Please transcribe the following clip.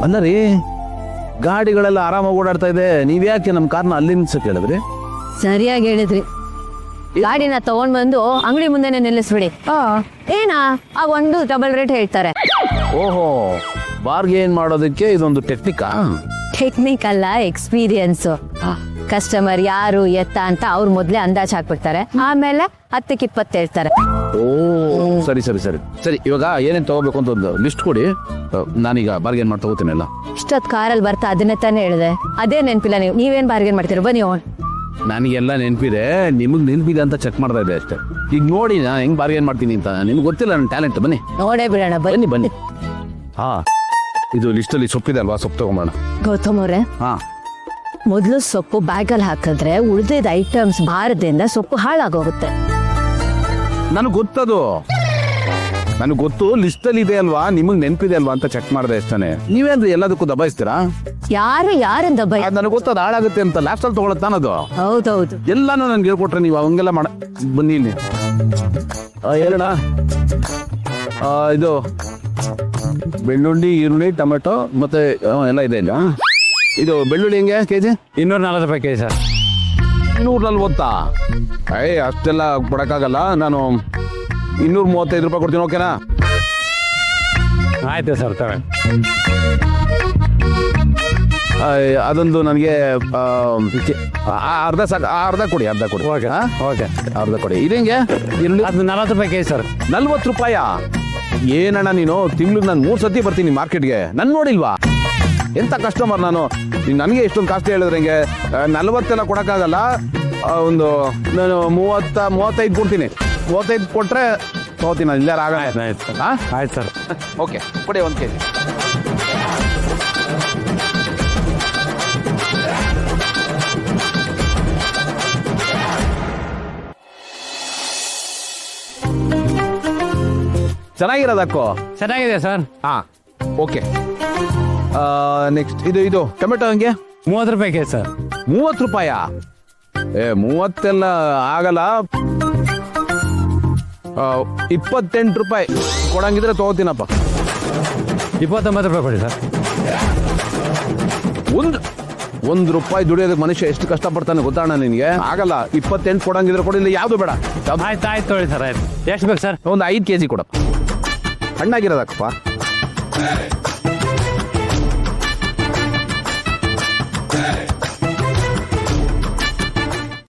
ಅಲ್ಲ ರೀ, ಗಾಡಿಗಳೆಲ್ಲ ಆರಾಮಾಗಿ ಓಡಾಡ್ತಾ ಇದೆ, ನೀವ್ಯಾಕೆ ನಮ್ಮ ಕಾರ್ನ ಅಲ್ಲಿ ನಿಲ್ಸಕ್ಕೆ ಹೇಳಿದ್ರಿ? ಸರಿಯಾಗಿ ಹೇಳಿದ್ರಿ. ಗಾಡಿನ ತಗೊಂಡ್ ಬಂದು ಅಂಗಡಿ ಮುಂದೆನೆ ನಿಲ್ಲಿಸ್ಬಿಡಿ. ಏನಾ ಆ ಒಂದು ಡಬಲ್ ರೇಟ್ ಹೇಳ್ತಾರೆ. ಓಹೋ, ಬಾರ್ಗೇನ್ ಮಾಡೋದಕ್ಕೆ ಇದೊಂದು ಟೆಕ್ನಿಕಾ? ಟೆಕ್ನಿಕ್ ಅಲ್ಲ, ಎಕ್ಸ್ಪೀರಿಯನ್ಸ್. ಕಸ್ಟಮರ್ ಯಾರು ಎತ್ತ ಅಂತ ಅವ್ರು ಮೊದ್ಲೇ ಅಂದಾಜ್ ಹಾಕ್ಬಿಡ್ತಾರೆ, ಆಮೇಲೆ 10ಕ್ಕೆ 20 ಹೇಳ್ತಾರೆ. ಓ ಸರಿ ಸರಿ ಸರಿ ಸರಿ. ಇವಾಗ ಏನೇನು ತಗೋಬೇಕು ಅಂತ ಒಂದು ಲಿಸ್ಟ್ ಕೊಡಿ, ನಾನೀಗ ಬಾರ್ಗೇನ್ ಮಾಡಿ ತಗೋತೀನಿ ಎಲ್ಲ. ಇಷ್ಟೊತ್ತು ಕಾರಲ್ಲಿ ಬರ್ತಾ ಅದನ್ನೇ ತಾನೇ ಹೇಳಿದೆ, ಅದೇ ನೆನಪಿಲ್ಲ. ನೀವೇನ್ ಬಾರ್ಗೇನ್ ಮಾಡ್ತೀರ? ಬನ್ನಿ. ನನಗೆಲ್ಲ ನೆನಪಿದೆ, ನಿಮಗೆ ನೆನಪಿದೆ ಅಂತ ಚೆಕ್ ಮಾಡ್ತಾ ಇದೆ ಅಷ್ಟೇ. ಈಗ ನೋಡಿ ನಾನು ಹೆಂಗ್ ಬಾರ್ಗೇನ್ ಮಾಡ್ತೀನಿ ಅಂತ ನಿಮ್ಗೆ ಗೊತ್ತಿಲ್ಲ ನನ್ನ ಟ್ಯಾಲೆಂಟ್. ಬನ್ನಿ ನೋಡೇ ಬಿಡೋಣ. ಬನ್ನಿ ಬನ್ನಿ. ಹಾ, ಇದು ಲಿಸ್ಟಲ್ಲಿ ಸೊಪ್ಪಿದೆ ಅಲ್ವಾ, ಸೊಪ್ಪು ತಗೊಂಬೋಣ. ಗೌತಮ್ ಅವ್ರೆ, ಹಾ, ಮೊದಲು ಸೊಪ್ಪು ಬ್ಯಾಗಲ್ಲಿ ಹಾಕಿದ್ರೆ ಉಳಿದಿದ್ದ ಐಟಮ್ಸ್ ಭಾರದಿಂದ ಸೊಪ್ಪು ಹಾಳಾಗೋಗುತ್ತೆ. ನನಗೆ ಗೊತ್ತದು, ನನಗೆ ಗೊತ್ತು. ಲಿಸ್ಟಲ್ಲಿ ಇದೆ ಅಲ್ವಾ, ನಿಮಗೆ ನೆನಪಿದೆ ಅಲ್ವಾ ಅಂತ ಚೆಕ್ ಮಾಡಿದೆ ಅಷ್ಟೇ. ನೀವೇನ್ರಿ ಎಲ್ಲದಕ್ಕೂ ದಬಾಯಿಸ್ತೀರಾ? ಯಾರಿಂದ ಬೈ? ನನಗೆ ಗೊತ್ತದು ಹಾಳಾಗುತ್ತೆ ಅಂತ. ಲ್ಯಾಪ್ಟಾಪ್ ತಗೊಳತ್ತಾನದು. ಹೌದೌದು. ಎಲ್ಲಾನು ನನ್ಗೆ ಹೇಳ್ಕೊಟ್ರೆ ನೀವು ಅವಂಗೆಲ್ಲ ಮಾಡ. ಬನ್ನಿ ಇಲ್ಲಿ ಹೇಳೋಣ. ಇದು ಬೆಳ್ಳುಳ್ಳಿ, ಈರುಳ್ಳಿ, ಟೊಮೆಟೊ ಮತ್ತೆ ಎಲ್ಲ ಇದೆ ಇಲ್ಲ. ಇದು ಬೆಳ್ಳುಳ್ಳಿ ಹೆಂಗೆ ಕೆಜಿ? 240 ರೂಪಾಯಿ ಕೆಜಿ ಸರ್. 240? ಅಷ್ಟೆಲ್ಲ ಕೊಡಕ್ಕಾಗಲ್ಲ. ನಾನು 235 ರೂಪಾಯಿ ಕೊಡ್ತೀನಿ, ಓಕೆನಾ? ಆಯ್ತು ಸರ್, ತಗೊಳ್ಳಿ. ಅದೊಂದು ನನಗೆ ಅರ್ಧ ಸಾಕು. ಅರ್ಧ ಕೊಡಿ, ಅರ್ಧ ಕೊಡಿ. ಓಕೆ ಓಕೆ, ಅರ್ಧ ಕೊಡಿ. ಇದು ಹೆಂಗೆ ಈರುಳ್ಳಿ? ಅದು 40 ರೂಪಾಯಿ ಕೆಜಿ ಸರ್. 40 ರೂಪಾಯ? ಏನಣ್ಣ ನೀನು, ತಿಂಗ್ಳಿಗೆ ನಾನು 3 ಸತಿ ಬರ್ತೀನಿ ಮಾರ್ಕೆಟ್ಗೆ, ನನ್ ನೋಡಿಲ್ವಾ? ಎಂತ ಕಸ್ಟಮರ್ ನಾನು. ನನಗೆ ಇಷ್ಟೊಂದು ಕಾಸ್ಟ್ಲಿ ಹೇಳಿದ್ರೆ ಹೆಂಗೆ? 40 ಎಲ್ಲ ಕೊಡೋಕ್ಕಾಗಲ್ಲ. ಒಂದು ನಾನು 35 ಕೊಡ್ತೀನಿ. 35 ಕೊಟ್ರೆ ತಗೋತೀನಿ. ಇಲ್ಲೇ ಆಗ. ಆಯ್ತು ಹಾಂ ಆಯ್ತು ಸರ್. ಓಕೆ, ಕೊಡಿ 1 ಕೆಜಿ. ಚೆನ್ನಾಗಿರೋದಕ್ಕೋ? ಚೆನ್ನಾಗಿದೆ ಸರ್. ಹಾಂ, ಓಕೆ. ನೆಕ್ಸ್ಟ್ ಇದು ಟೊಮೆಟೊ ಹಂಗೆ 30 ರೂಪಾಯಿ ಕೆಜಿ ಸರ್. 30 ರೂಪಾಯ? 30 ಎಲ್ಲ ಆಗಲ್ಲ. 28 ರೂಪಾಯಿ ಕೊಡಂಗಿದ್ರೆ ತಗೋತೀನಪ್ಪ. 29 ರೂಪಾಯಿ ಕೊಡಿ ಸರ್. ಒಂದು ರೂಪಾಯಿ ದುಡಿಯೋದಕ್ಕೆ ಮನುಷ್ಯ ಎಷ್ಟು ಕಷ್ಟಪಡ್ತಾನೆ ಗೊತ್ತಾಣ ನಿನಗೆ? ಆಗಲ್ಲ. 28 ಕೊಡಂಗಿದ್ರೆ ಕೊಡಿಲ್ಲ, ಯಾವುದು ಬೇಡ. ಆಯ್ತು ಆಯ್ತು ತೊಗೊಳ್ಳಿ ಸರ್. ಆಯ್ತು. ಎಷ್ಟು ಬೇಕು ಸರ್? ಒಂದು 5 ಕೆಜಿ ಕೊಡಪ್ಪ. ಹಣ್ಣಾಗಿರೋದಕ್ಕಪ್ಪ.